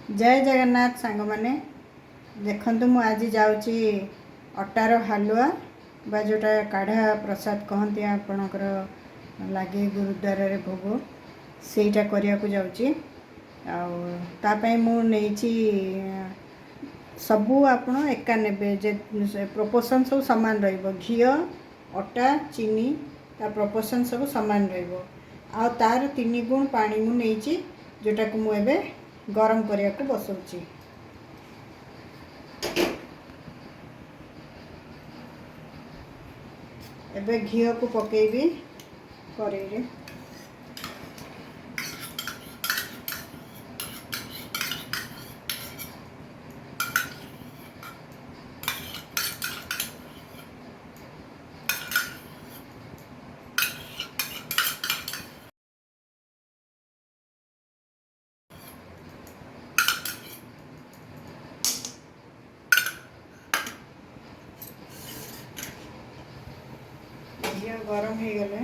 जय जगन्नाथ सांग माने देखंतु मु आज जाउची अटार हलुआ बा जोटा काढ़ा प्रसाद कहती आपणकर लगे गुरुद्वार रे भोग सेटा करिया को जाउची तापाई मु नेची सबू आपण एका नेबे जे प्रोपोर्शन सब समान रहिबो घी अटा चीनी ता प्रोपोर्शन सब समान रहिबो आ तार 3 गुण पानी मु नेची जोटा को मु एबे गरम करिया को बसौची। एबे घी को पकेबी करेई रे घी गरम हो गले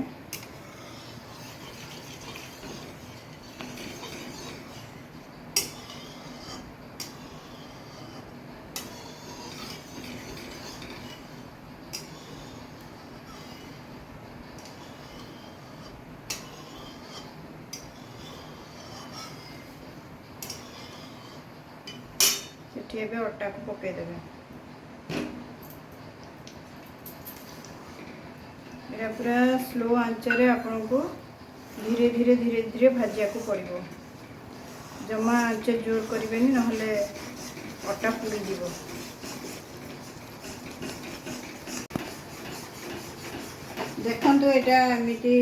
अटा को पकईदेवे ये पूरा स्लो आंचरे आपण को धीरे धीरे धीरे धीरे भाजिया को पड़ो जमा आंच जोर करें नहले अटा पुड़ी जीव। देखंतु एटा एमिति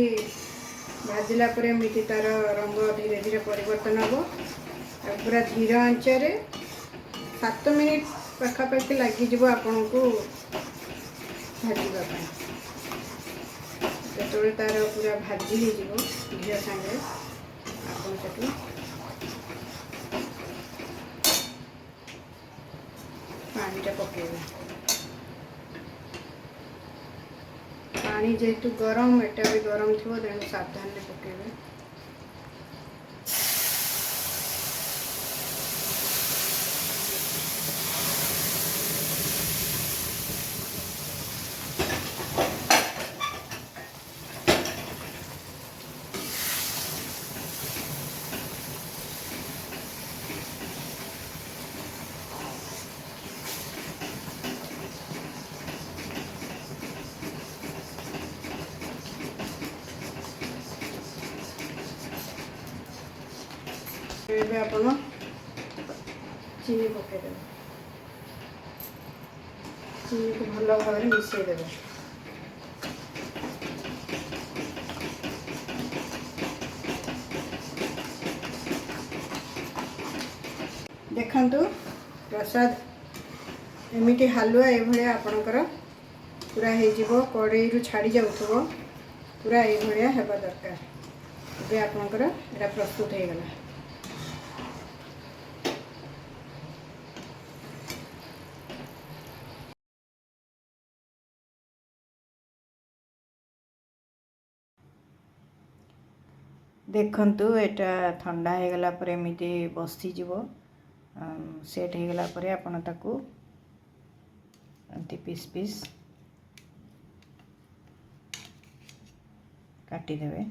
भाजिला पर एमिति तार रंग धीरे धीरे परिवर्तन हम पूरा धीर आंचरे 7 मिनिट पाखापाखि लगिज आपण को भाजवाई जो तार पूरा भाजी हो घी सांगे आपको पानीटा पकेबे पानी जेहेतु गरम एटा भी गरम थो तेणु सावधान पकेबे। एबे आपण चीनी पकईदेवे चीनी को भल भाव में मिसईदेवे देखंतु प्रसाद एमिटी हलुआ ये आपणकर पूरा हो कड़े रु छाड़ी जाऊथबो पूरा ये हेबा दरकार ये आपणकर एटा प्रस्तुत हो गला। देखंतु एटा ठंडा हो गला पर एमिति बसी जीवो सेट हो गला पर आपण ताकू एंती पीस पीस काटी देबे।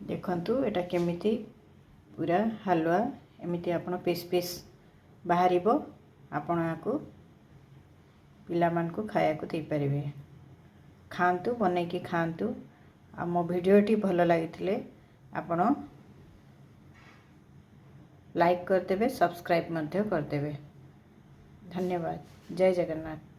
देखंतु एटा केमिति पूरा हलुआ एमिति आपण पीस पीस बाहरिबो आपण आकु पिला मान को खाया को दे परिबे। खांतु बनै कि खांतु आ मो भिडियोटी भल लागिथिले आपण लाइक करदेवे, सब्सक्राइब करदेवे। धन्यवाद। जय जगन्नाथ।